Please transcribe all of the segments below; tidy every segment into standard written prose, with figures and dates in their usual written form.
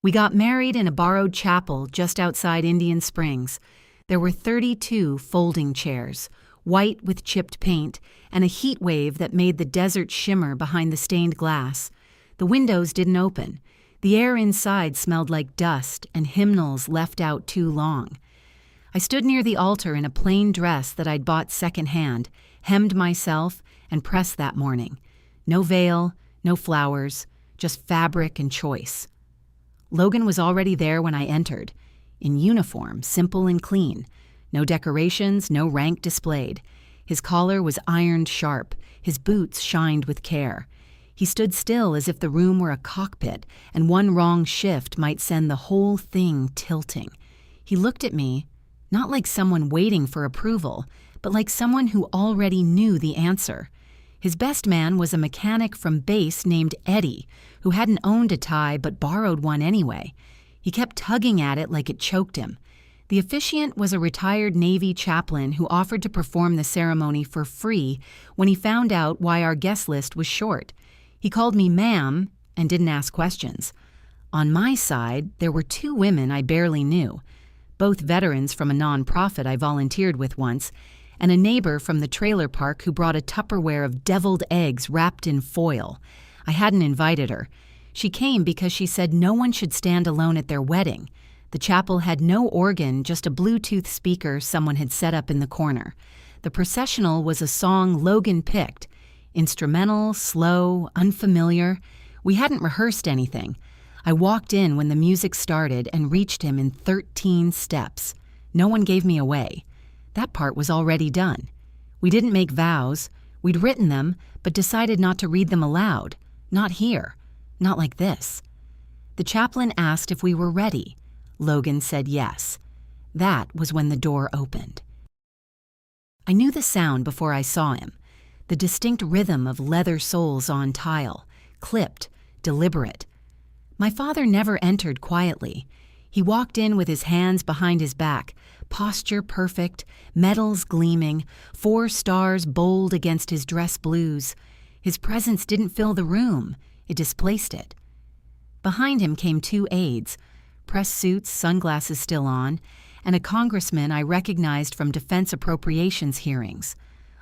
We got married in a borrowed chapel just outside Indian Springs. There were 32 folding chairs, white with chipped paint, and a heat wave that made the desert shimmer behind the stained glass. The windows didn't open. The air inside smelled like dust and hymnals left out too long. I stood near the altar in a plain dress that I'd bought secondhand, hemmed myself, and pressed that morning. No veil, no flowers, just fabric and choice. Logan was already there when I entered, in uniform, simple and clean. No decorations, no rank displayed. His collar was ironed sharp, his boots shined with care. He stood still as if the room were a cockpit, and one wrong shift might send the whole thing tilting. He looked at me, not like someone waiting for approval, but like someone who already knew the answer. His best man was a mechanic from base named Eddie, who hadn't owned a tie but borrowed one anyway. He kept tugging at it like it choked him. The officiant was a retired Navy chaplain who offered to perform the ceremony for free when he found out why our guest list was short. He called me ma'am and didn't ask questions. On my side, there were 2 women I barely knew, both veterans from a nonprofit I volunteered with once, and a neighbor from the trailer park who brought a Tupperware of deviled eggs wrapped in foil. I hadn't invited her. She came because she said no one should stand alone at their wedding. The chapel had no organ, just a Bluetooth speaker someone had set up in the corner. The processional was a song Logan picked. Instrumental, slow, unfamiliar. We hadn't rehearsed anything. I walked in when the music started and reached him in 13 steps. No one gave me away. That part was already done. We didn't make vows. We'd written them, but decided not to read them aloud. Not here. Not like this. The chaplain asked if we were ready. Logan said yes. That was when the door opened. I knew the sound before I saw him. The distinct rhythm of leather soles on tile, clipped, deliberate. My father never entered quietly. He walked in with his hands behind his back, posture perfect, medals gleaming, 4 stars bold against his dress blues. His presence didn't fill the room, it displaced it. Behind him came 2 aides, press suits, sunglasses still on, and a congressman I recognized from defense appropriations hearings.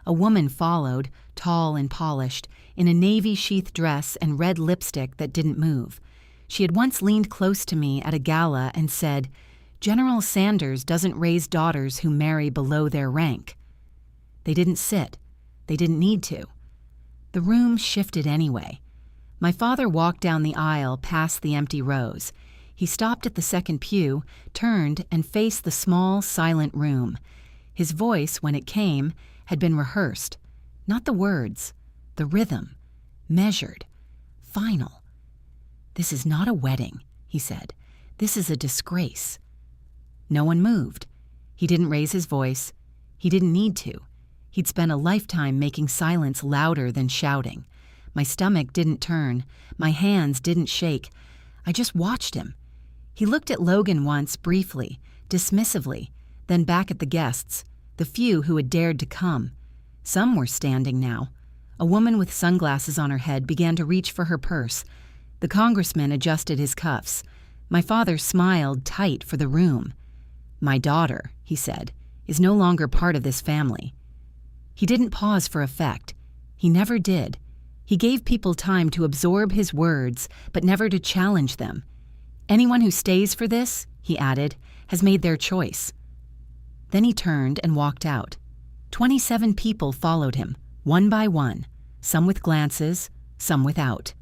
A woman followed, tall and polished, in a navy sheath dress and red lipstick that didn't move. She had once leaned close to me at a gala and said, "General Sanders doesn't raise daughters who marry below their rank." They didn't sit. They didn't need to. The room shifted anyway. My father walked down the aisle past the empty rows. He stopped at the second pew, turned, and faced the small, silent room. His voice, when it came, had been rehearsed. Not the words, the rhythm, measured, final. "This is not a wedding," he said. "This is a disgrace." No one moved. He didn't raise his voice. He didn't need to. He'd spent a lifetime making silence louder than shouting. My stomach didn't turn. My hands didn't shake. I just watched him. He looked at Logan once briefly, dismissively, then back at the guests, the few who had dared to come. Some were standing now. A woman with sunglasses on her head began to reach for her purse. The congressman adjusted his cuffs. My father smiled tight for the room. "My daughter," he said, "is no longer part of this family." He didn't pause for effect. He never did. He gave people time to absorb his words, but never to challenge them. "Anyone who stays for this," he added, "has made their choice." Then he turned and walked out. 27 people followed him, one by one, some with glances, some without.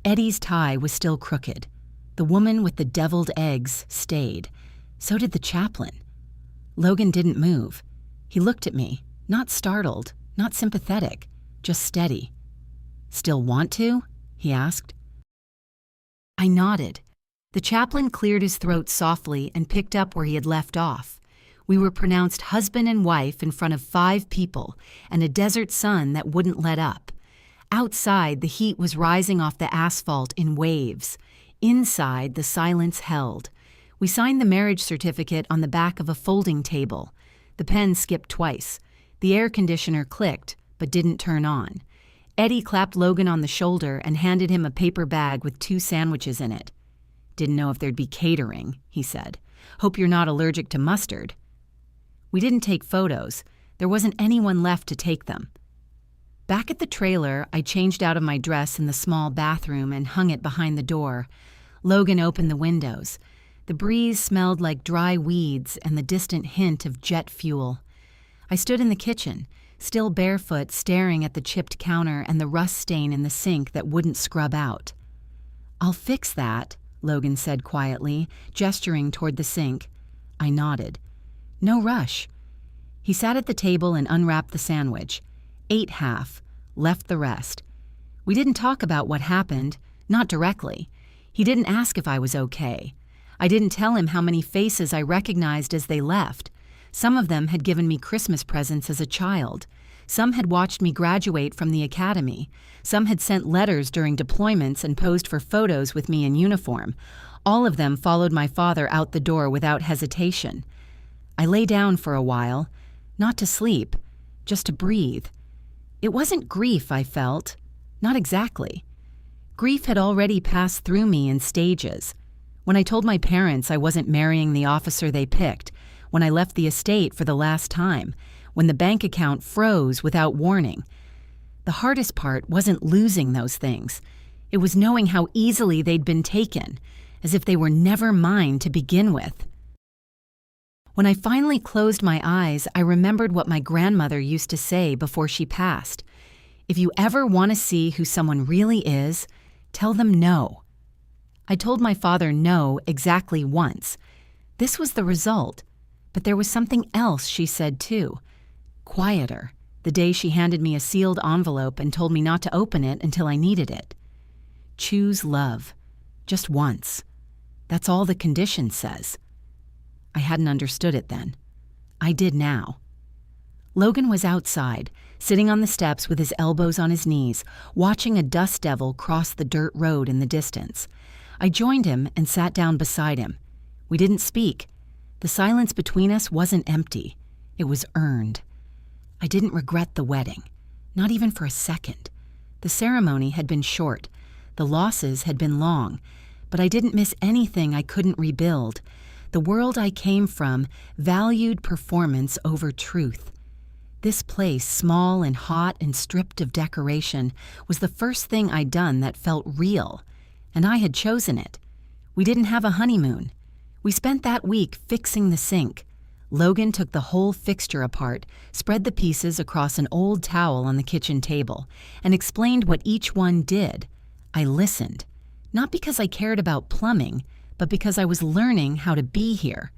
Eddie's tie was still crooked. The woman with the deviled eggs stayed. So did the chaplain. Logan didn't move. He looked at me, not startled, not sympathetic, just steady. "Still want to?" he asked. I nodded. The chaplain cleared his throat softly and picked up where he had left off. We were pronounced husband and wife in front of 5 people and a desert sun that wouldn't let up. Outside, the heat was rising off the asphalt in waves. Inside, the silence held. We signed the marriage certificate on the back of a folding table. The pen skipped twice. The air conditioner clicked, but didn't turn on. Eddie clapped Logan on the shoulder and handed him a paper bag with 2 sandwiches in it. Didn't know if there'd be catering, he said. Hope you're not allergic to mustard. We didn't take photos. There wasn't anyone left to take them. Back at the trailer, I changed out of my dress in the small bathroom and hung it behind the door. Logan opened the windows. The breeze smelled like dry weeds and the distant hint of jet fuel. I stood in the kitchen, still barefoot, staring at the chipped counter and the rust stain in the sink that wouldn't scrub out. "I'll fix that," Logan said quietly, gesturing toward the sink. I nodded. "No rush." He sat at the table and unwrapped the sandwich. Ate half, left the rest. We didn't talk about what happened, not directly. He didn't ask if I was okay. I didn't tell him how many faces I recognized as they left. Some of them had given me Christmas presents as a child. Some had watched me graduate from the academy. Some had sent letters during deployments and posed for photos with me in uniform. All of them followed my father out the door without hesitation. I lay down for a while, not to sleep, just to breathe. It wasn't grief I felt, not exactly. Grief had already passed through me in stages. When I told my parents I wasn't marrying the officer they picked, when I left the estate for the last time, when the bank account froze without warning. The hardest part wasn't losing those things. It was knowing how easily they'd been taken, as if they were never mine to begin with. When I finally closed my eyes, I remembered what my grandmother used to say before she passed. If you ever want to see who someone really is, tell them no. I told my father no exactly once. This was the result, but there was something else she said too. Quieter, the day she handed me a sealed envelope and told me not to open it until I needed it. Choose love, just once. That's all the condition says. I hadn't understood it then. I did now. Logan was outside, sitting on the steps with his elbows on his knees, watching a dust devil cross the dirt road in the distance. I joined him and sat down beside him. We didn't speak. The silence between us wasn't empty. It was earned. I didn't regret the wedding, not even for a second. The ceremony had been short. The losses had been long, but I didn't miss anything I couldn't rebuild. The world I came from valued performance over truth. This place, small and hot and stripped of decoration, was the first thing I'd done that felt real, and I had chosen it. We didn't have a honeymoon. We spent that week fixing the sink. Logan took the whole fixture apart, spread the pieces across an old towel on the kitchen table, and explained what each one did. I listened, not because I cared about plumbing, but because I was learning how to be here,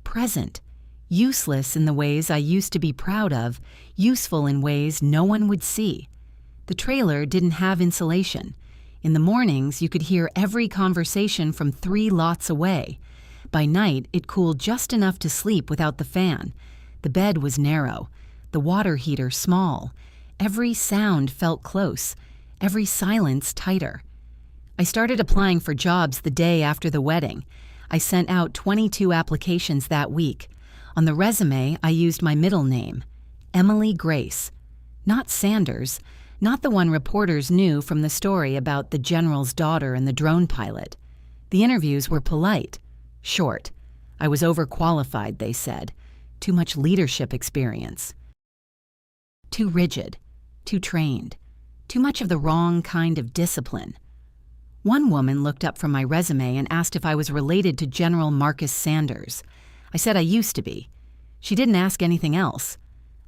present, useless in the ways I used to be proud of, useful in ways no one would see. The trailer didn't have insulation. In the mornings, you could hear every conversation from 3 lots away. By night, it cooled just enough to sleep without the fan. The bed was narrow, the water heater small. Every sound felt close, every silence tighter. I started applying for jobs the day after the wedding. I sent out 22 applications that week. On the resume, I used my middle name, Emily Grace. Not Sanders, not the one reporters knew from the story about the general's daughter and the drone pilot. The interviews were polite, short. I was overqualified, they said. Too much leadership experience. Too rigid, too trained, too much of the wrong kind of discipline. One woman looked up from my resume and asked if I was related to General Marcus Sanders. I said I used to be. She didn't ask anything else.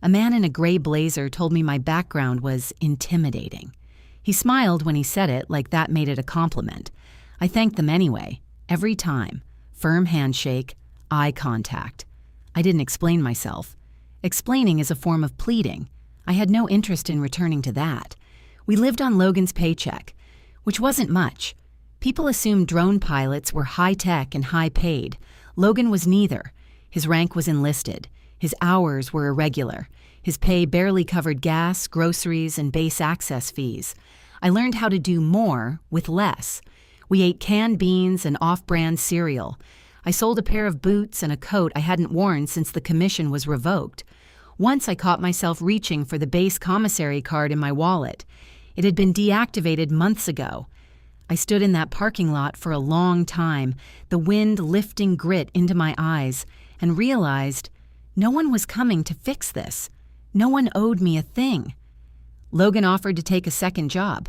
A man in a gray blazer told me my background was intimidating. He smiled when he said it, like that made it a compliment. I thanked them anyway, every time. Firm handshake, eye contact. I didn't explain myself. Explaining is a form of pleading. I had no interest in returning to that. We lived on Logan's paycheck, which wasn't much. People assumed drone pilots were high-tech and high-paid. Logan was neither. His rank was enlisted. His hours were irregular. His pay barely covered gas, groceries, and base access fees. I learned how to do more with less. We ate canned beans and off-brand cereal. I sold a pair of boots and a coat I hadn't worn since the commission was revoked. Once I caught myself reaching for the base commissary card in my wallet. It had been deactivated months ago. I stood in that parking lot for a long time, the wind lifting grit into my eyes, and realized no one was coming to fix this. No one owed me a thing. Logan offered to take a second job.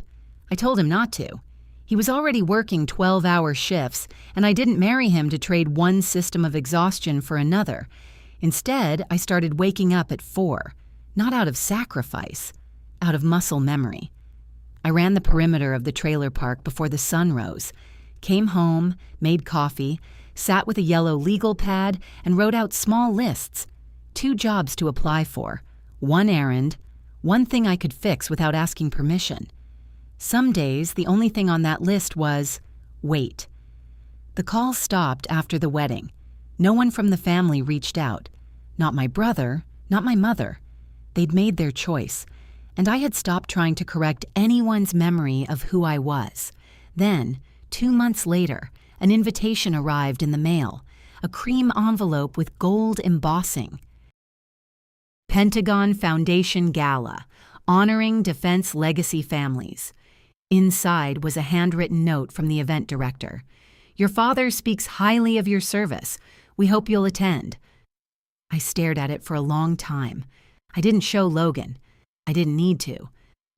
I told him not to. He was already working 12-hour shifts, and I didn't marry him to trade one system of exhaustion for another. Instead, I started waking up at 4, not out of sacrifice, out of muscle memory. I ran the perimeter of the trailer park before the sun rose, came home, made coffee, sat with a yellow legal pad, and wrote out small lists. 2 jobs to apply for, 1 errand, 1 thing I could fix without asking permission. Some days, the only thing on that list was, wait. The call stopped after the wedding. No one from the family reached out. Not my brother, not my mother. They'd made their choice, and I had stopped trying to correct anyone's memory of who I was. Then, 2 months later, an invitation arrived in the mail, a cream envelope with gold embossing. Pentagon Foundation Gala, honoring Defense Legacy Families. Inside was a handwritten note from the event director. Your father speaks highly of your service. We hope you'll attend. I stared at it for a long time. I didn't show Logan. I didn't need to.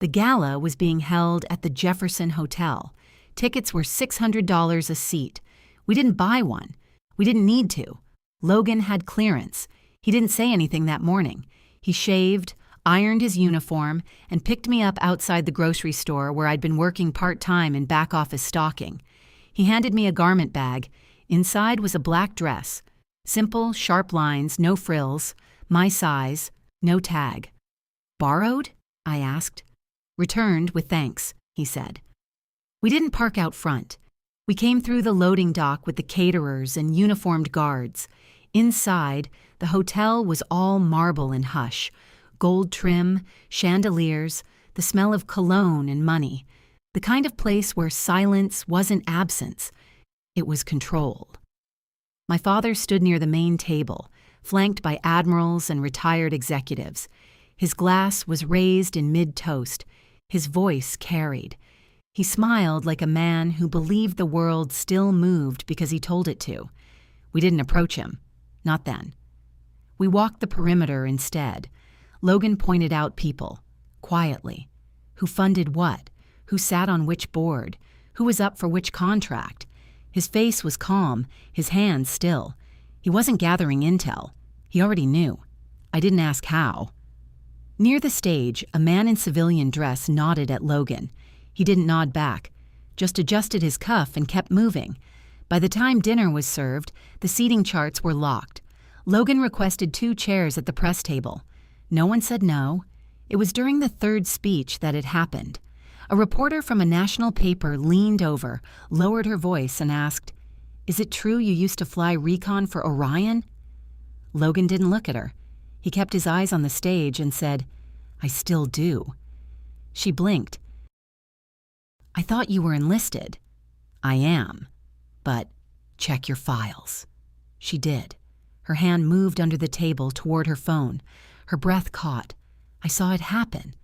The gala was being held at the Jefferson Hotel. Tickets were $600 a seat. We didn't buy one. We didn't need to. Logan had clearance. He didn't say anything that morning. He shaved, ironed his uniform, and picked me up outside the grocery store where I'd been working part-time in back-office stocking. He handed me a garment bag. Inside was a black dress. Simple, sharp lines, no frills, my size, no tag. Borrowed? I asked. Returned with thanks, he said. We didn't park out front. We came through the loading dock with the caterers and uniformed guards. Inside, the hotel was all marble and hush, gold trim, chandeliers, the smell of cologne and money, the kind of place where silence wasn't absence. It was control. My father stood near the main table, flanked by admirals and retired executives. His glass was raised in mid-toast. His voice carried. He smiled like a man who believed the world still moved because he told it to. We didn't approach him. Not then. We walked the perimeter instead. Logan pointed out people, quietly. Who funded what? Who sat on which board? Who was up for which contract? His face was calm, his hands still. He wasn't gathering intel. He already knew. I didn't ask how. Near the stage, a man in civilian dress nodded at Logan. He didn't nod back, just adjusted his cuff and kept moving. By the time dinner was served, the seating charts were locked. Logan requested 2 chairs at the press table. No one said no. It was during the 3rd speech that it happened. A reporter from a national paper leaned over, lowered her voice, and asked, "Is it true you used to fly recon for Orion?" Logan didn't look at her. He kept his eyes on the stage and said, "I still do." She blinked. "I thought you were enlisted." "I am. But check your files." She did. Her hand moved under the table toward her phone. Her breath caught. I saw it happen.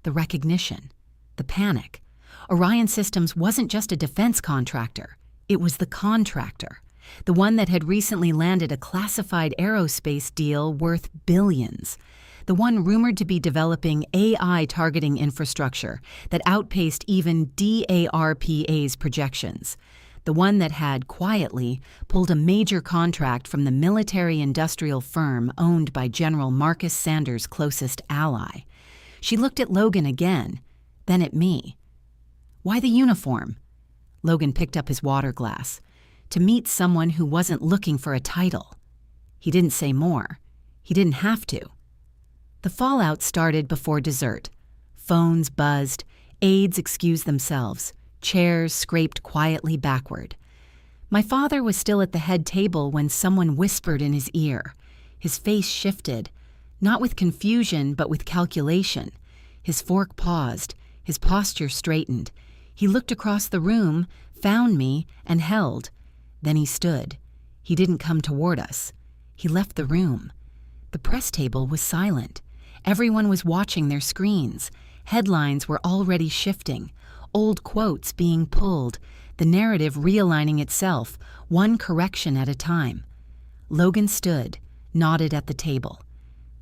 The recognition. The panic. Orion Systems wasn't just a defense contractor. It was the contractor. The one that had recently landed a classified aerospace deal worth billions. The one rumored to be developing AI targeting infrastructure that outpaced even DARPA's projections. The one that had, quietly, pulled a major contract from the military-industrial firm owned by General Marcus Sanders' closest ally. She looked at Logan again, then at me. "Why the uniform?" Logan picked up his water glass. "To meet someone who wasn't looking for a title." He didn't say more. He didn't have to. The fallout started before dessert. Phones buzzed, aides excused themselves, chairs scraped quietly backward. My father was still at the head table when someone whispered in his ear. His face shifted, not with confusion but with calculation. His fork paused, his posture straightened. He looked across the room, found me, and held. Then he stood. He didn't come toward us. He left the room. The press table was silent. Everyone was watching their screens. Headlines were already shifting. old quotes being pulled, the narrative realigning itself, one correction at a time. Logan stood, nodded at the table.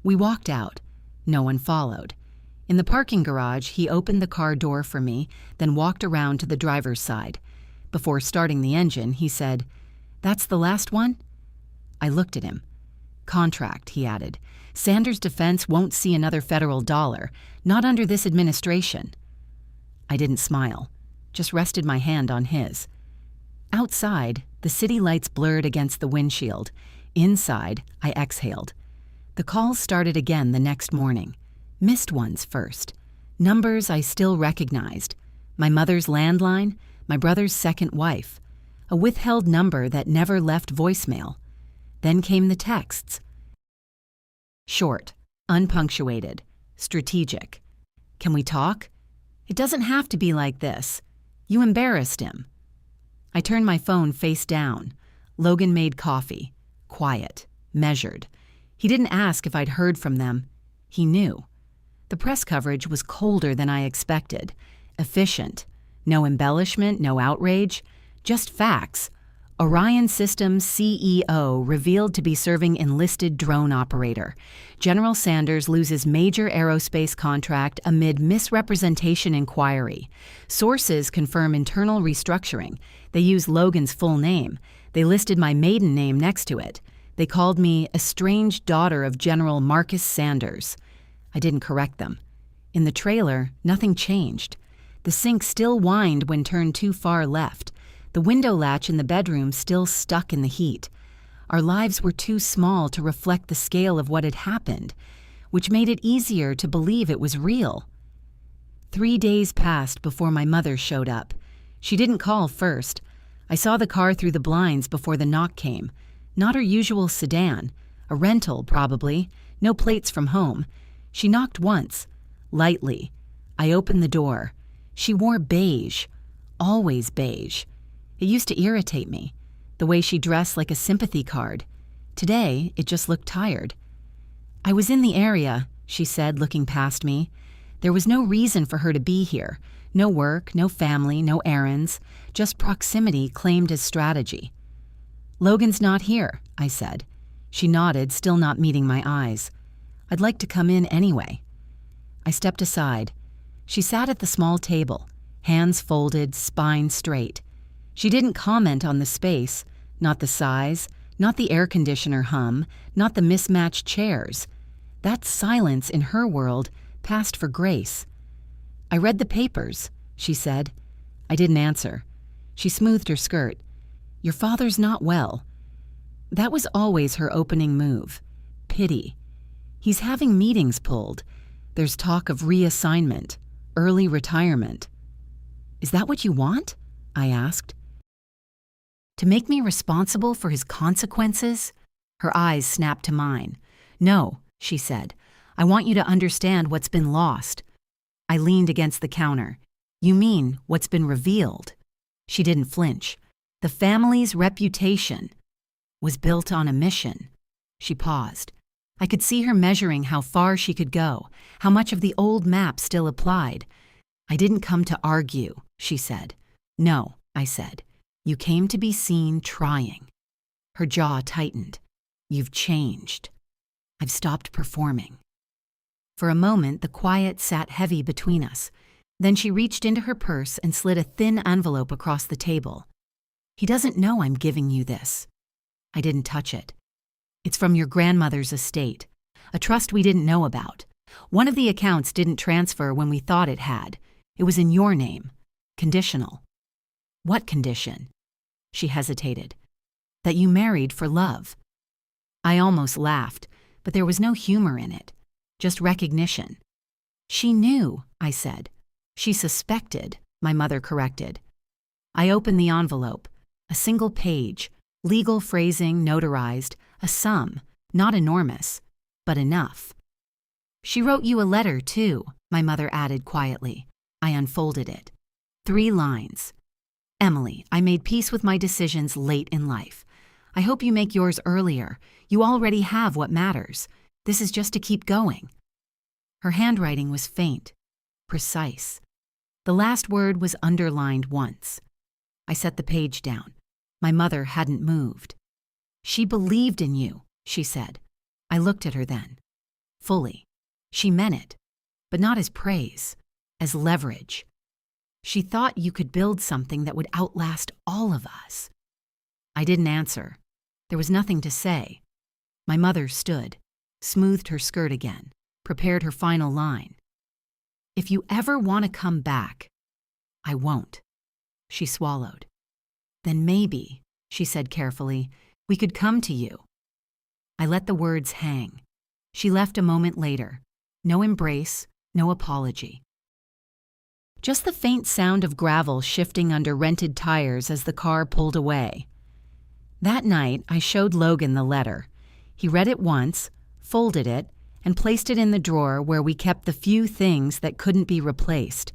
We walked out. No one followed. In the parking garage, he opened the car door for me, then walked around to the driver's side. Before starting the engine, he said, "That's the last one?" I looked at him. "Contract," he added. "Sanders' defense won't see another federal dollar, not under this administration." I didn't smile, just rested my hand on his. Outside, the city lights blurred against the windshield. Inside, I exhaled. The calls started again the next morning. Missed ones first. Numbers I still recognized. My mother's landline, my brother's second wife. A withheld number that never left voicemail. Then came the texts. Short, unpunctuated, strategic. "Can we talk? It doesn't have to be like this. You embarrassed him." I turned my phone face down. Logan made coffee. Quiet, measured. He didn't ask if I'd heard from them. He knew. The press coverage was colder than I expected. Efficient. No embellishment, no outrage. Just facts. Orion Systems CEO revealed to be serving enlisted drone operator. General Sanders loses major aerospace contract amid misrepresentation inquiry. Sources confirm internal restructuring. They use Logan's full name. They listed my maiden name next to it. They called me estranged daughter of General Marcus Sanders. I didn't correct them. In the trailer, nothing changed. The sink still whined when turned too far left. The window latch in the bedroom still stuck in the heat. Our lives were too small to reflect the scale of what had happened, which made it easier to believe it was real. 3 days passed before my mother showed up. She didn't call first. I saw the car through the blinds before the knock came. Not her usual sedan. A rental, probably. No plates from home. She knocked once. Lightly. I opened the door. She wore beige. Always beige. It used to irritate me, the way she dressed like a sympathy card. Today, it just looked tired. "I was in the area," she said, looking past me. There was no reason for her to be here. No work, no family, no errands. Just proximity claimed as strategy. "Logan's not here," I said. She nodded, still not meeting my eyes. "I'd like to come in anyway." I stepped aside. She sat at the small table, hands folded, spine straight. She didn't comment on the space, not the size, not the air conditioner hum, not the mismatched chairs. That silence in her world passed for grace. "I read the papers," she said. I didn't answer. She smoothed her skirt. "Your father's not well." That was always her opening move. Pity. "He's having meetings pulled. There's talk of reassignment, early retirement." "Is that what you want?" I asked. "To make me responsible for his consequences?" Her eyes snapped to mine. "No," she said. "I want you to understand what's been lost." I leaned against the counter. "You mean what's been revealed?" She didn't flinch. "The family's reputation was built on a mission." She paused. I could see her measuring how far she could go, how much of the old map still applied. "I didn't come to argue," she said. "No," I said. "You came to be seen trying." Her jaw tightened. "You've changed." "I've stopped performing." For a moment, the quiet sat heavy between us. Then she reached into her purse and slid a thin envelope across the table. "He doesn't know I'm giving you this." I didn't touch it. "It's from your grandmother's estate, a trust we didn't know about. One of the accounts didn't transfer when we thought it had. It was in your name. Conditional." "What condition?" She hesitated. "That you married for love." I almost laughed, but there was no humor in it, just recognition. "She knew," I said. "She suspected," my mother corrected. I opened the envelope. A single page, legal phrasing notarized, a sum, not enormous, but enough. "She wrote you a letter, too," my mother added quietly. I unfolded it. 3 lines. "Emily, I made peace with my decisions late in life. I hope you make yours earlier. You already have what matters. This is just to keep going." Her handwriting was faint, precise. The last word was underlined once. I set the page down. My mother hadn't moved. "She believed in you," she said. I looked at her then. Fully. She meant it, but not as praise, as leverage. She thought you could build something that would outlast all of us. I didn't answer. There was nothing to say. My mother stood, smoothed her skirt again, prepared her final line. "If you ever want to come back," "I won't." She swallowed. "Then maybe," she said carefully, "we could come to you." I let the words hang. She left a moment later. No embrace, no apology. Just the faint sound of gravel shifting under rented tires as the car pulled away. That night, I showed Logan the letter. He read it once, folded it, and placed it in the drawer where we kept the few things that couldn't be replaced.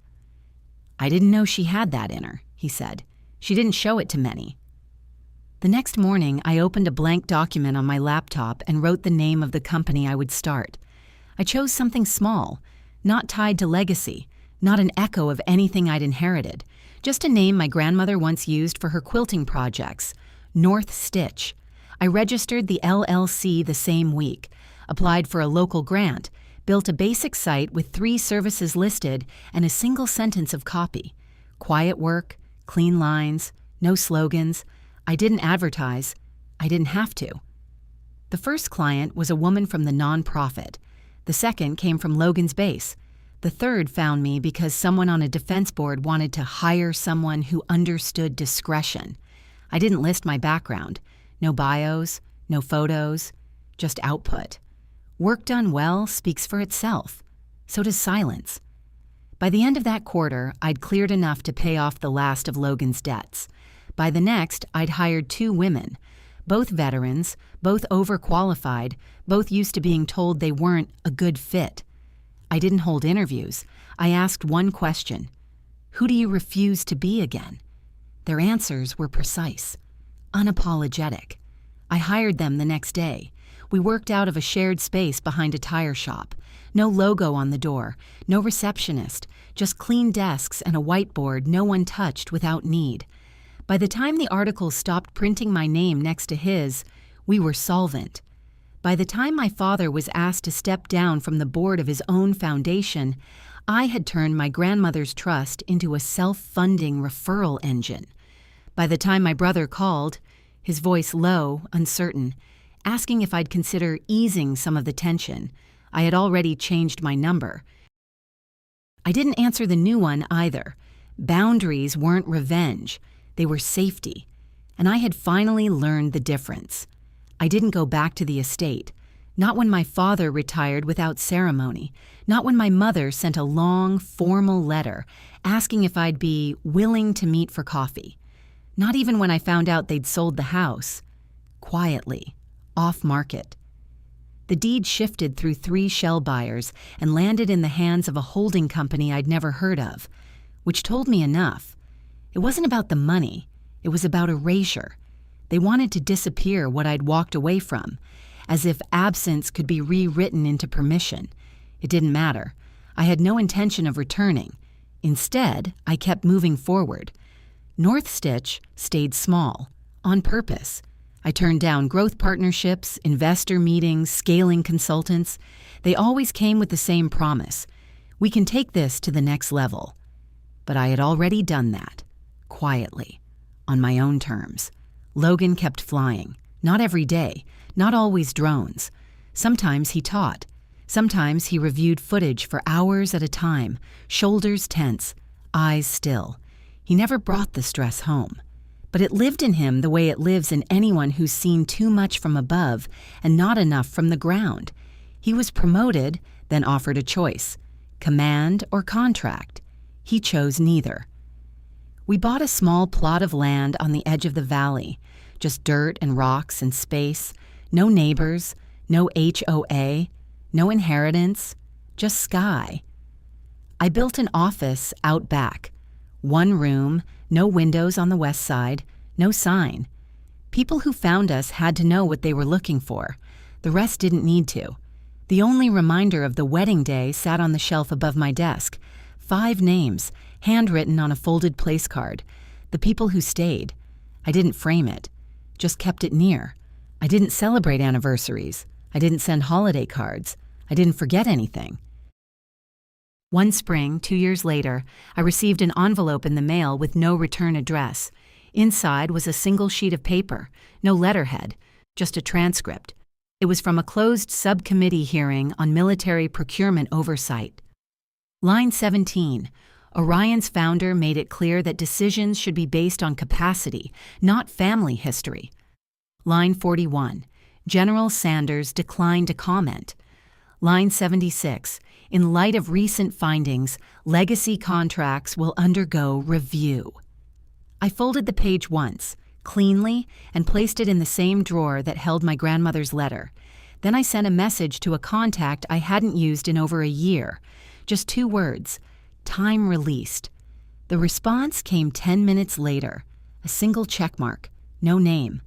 "I didn't know she had that in her," he said. "She didn't show it to many." The next morning, I opened a blank document on my laptop and wrote the name of the company I would start. I chose something small, not tied to legacy, not an echo of anything I'd inherited, just a name my grandmother once used for her quilting projects, North Stitch. I registered the LLC the same week, applied for a local grant, built a basic site with 3 services listed and a single sentence of copy. Quiet work, clean lines, no slogans. I didn't advertise. I didn't have to. The first client was a woman from the nonprofit. The second came from Logan's base. The third found me because someone on a defense board wanted to hire someone who understood discretion. I didn't list my background. No bios, no photos, just output. Work done well speaks for itself. So does silence. By the end of that quarter, I'd cleared enough to pay off the last of Logan's debts. By the next, I'd hired 2 women, both veterans, both overqualified, both used to being told they weren't a good fit. I didn't hold interviews. I asked one question: who do you refuse to be again? Their answers were precise, unapologetic. I hired them the next day. We worked out of a shared space behind a tire shop. No logo on the door, no receptionist, just clean desks and a whiteboard no one touched without need. By the time the articles stopped printing my name next to his, we were solvent. By the time my father was asked to step down from the board of his own foundation, I had turned my grandmother's trust into a self-funding referral engine. By the time my brother called, his voice low, uncertain, asking if I'd consider easing some of the tension, I had already changed my number. I didn't answer the new one either. Boundaries weren't revenge. They were safety, and I had finally learned the difference. I didn't go back to the estate, not when my father retired without ceremony, not when my mother sent a long, formal letter asking if I'd be willing to meet for coffee, not even when I found out they'd sold the house, quietly, off-market. The deed shifted through 3 shell buyers and landed in the hands of a holding company I'd never heard of, which told me enough. It wasn't about the money. It was about erasure. They wanted to disappear what I'd walked away from, as if absence could be rewritten into permission. It didn't matter. I had no intention of returning. Instead, I kept moving forward. North Stitch stayed small, on purpose. I turned down growth partnerships, investor meetings, scaling consultants. They always came with the same promise: we can take this to the next level. But I had already done that. Quietly, on my own terms. Logan kept flying. Not every day, not always drones. Sometimes he taught. Sometimes he reviewed footage for hours at a time, shoulders tense, eyes still. He never brought the stress home. But it lived in him the way it lives in anyone who's seen too much from above and not enough from the ground. He was promoted, then offered a choice: command or contract. He chose neither. We bought a small plot of land on the edge of the valley, just dirt and rocks and space, no neighbors, no HOA, no inheritance, just sky. I built an office out back. 1 room, no windows on the west side, no sign. People who found us had to know what they were looking for. The rest didn't need to. The only reminder of the wedding day sat on the shelf above my desk. 5 names, handwritten on a folded place card. The people who stayed. I didn't frame it, just kept it near. I didn't celebrate anniversaries. I didn't send holiday cards. I didn't forget anything. One spring, 2 years later, I received an envelope in the mail with no return address. Inside was a single sheet of paper, no letterhead, just a transcript. It was from a closed subcommittee hearing on military procurement oversight. Line 17. Orion's founder made it clear that decisions should be based on capacity, not family history. Line 41. General Sanders declined to comment. Line 76. In light of recent findings, legacy contracts will undergo review. I folded the page once, cleanly, and placed it in the same drawer that held my grandmother's letter. Then I sent a message to a contact I hadn't used in over a year. Just 2 words, time released. The response came 10 minutes later. A single checkmark, no name.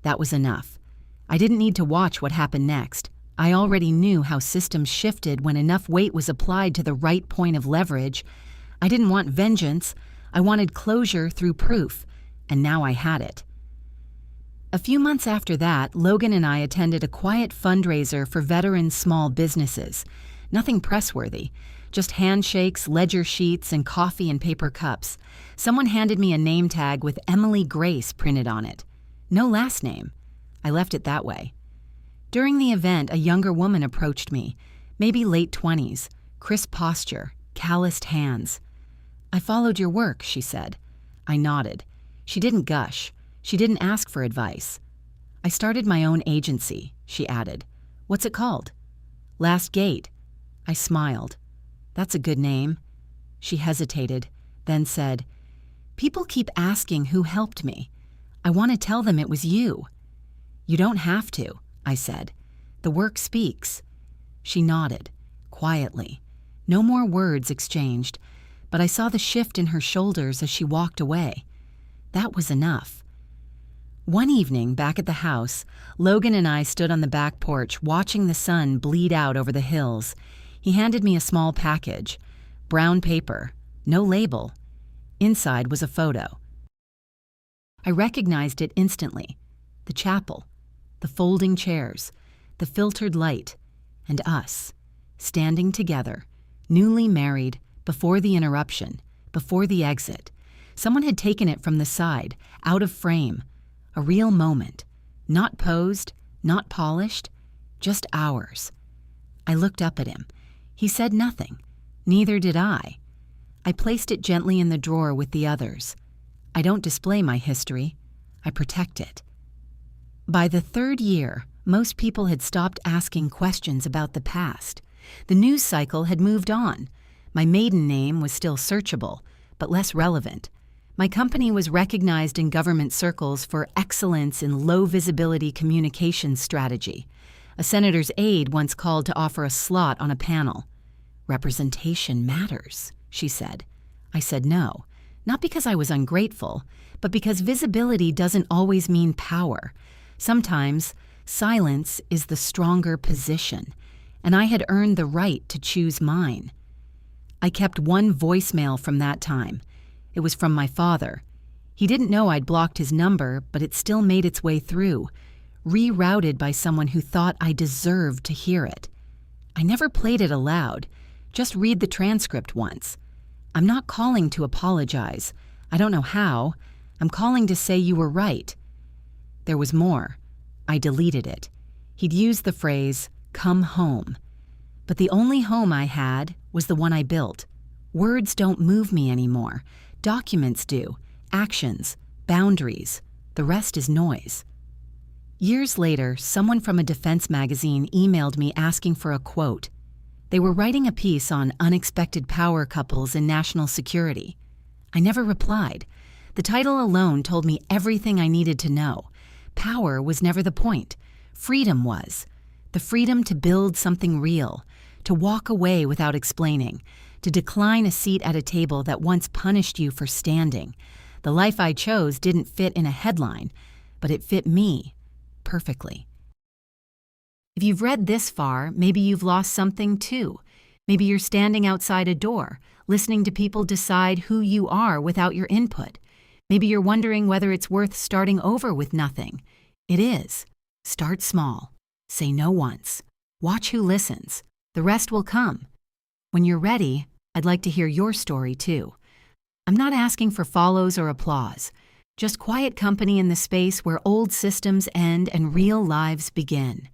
That was enough. I didn't need to watch what happened next. I already knew how systems shifted when enough weight was applied to the right point of leverage. I didn't want vengeance. I wanted closure through proof, and now I had it. A few months after that, Logan and I attended a quiet fundraiser for veteran small businesses. Nothing press-worthy, just handshakes, ledger sheets, and coffee in paper cups. Someone handed me a name tag with Emily Grace printed on it. No last name. I left it that way. During the event, a younger woman approached me, maybe late 20s, crisp posture, calloused hands. "I followed your work," she said. I nodded. She didn't gush. She didn't ask for advice. "I started my own agency," she added. "What's it called?" "Last Gate." I smiled. "That's a good name." She hesitated, then said, "People keep asking who helped me. I want to tell them it was you." "You don't have to," I said. "The work speaks." She nodded, quietly. No more words exchanged, but I saw the shift in her shoulders as she walked away. That was enough. One evening, back at the house, Logan and I stood on the back porch watching the sun bleed out over the hills. He handed me a small package, brown paper, no label. Inside was a photo. I recognized it instantly. The chapel, the folding chairs, the filtered light, and us, standing together, newly married, before the interruption, before the exit. Someone had taken it from the side, out of frame. A real moment, not posed, not polished, just ours. I looked up at him. He said nothing. Neither did I. I placed it gently in the drawer with the others. I don't display my history. I protect it. By the 3rd year, most people had stopped asking questions about the past. The news cycle had moved on. My maiden name was still searchable, but less relevant. My company was recognized in government circles for excellence in low-visibility communications strategy. A senator's aide once called to offer a slot on a panel. "Representation matters," she said. I said no, not because I was ungrateful, but because visibility doesn't always mean power. Sometimes silence is the stronger position, and I had earned the right to choose mine. I kept one voicemail from that time. It was from my father. He didn't know I'd blocked his number, but it still made its way through, rerouted by someone who thought I deserved to hear it. I never played it aloud. Just read the transcript once. "I'm not calling to apologize. I don't know how. I'm calling to say you were right." There was more. I deleted it. He'd used the phrase, "come home." But the only home I had was the one I built. Words don't move me anymore. Documents do. Actions. Boundaries. The rest is noise. Years later, someone from a defense magazine emailed me asking for a quote. They were writing a piece on unexpected power couples in national security. I never replied. The title alone told me everything I needed to know. Power was never the point. Freedom was. The freedom to build something real, to walk away without explaining, to decline a seat at a table that once punished you for standing. The life I chose didn't fit in a headline, but it fit me perfectly. If you've read this far, maybe you've lost something too. Maybe you're standing outside a door, listening to people decide who you are without your input. Maybe you're wondering whether it's worth starting over with nothing. It is. Start small. Say no once. Watch who listens. The rest will come. When you're ready, I'd like to hear your story too. I'm not asking for follows or applause, just quiet company in the space where old systems end and real lives begin.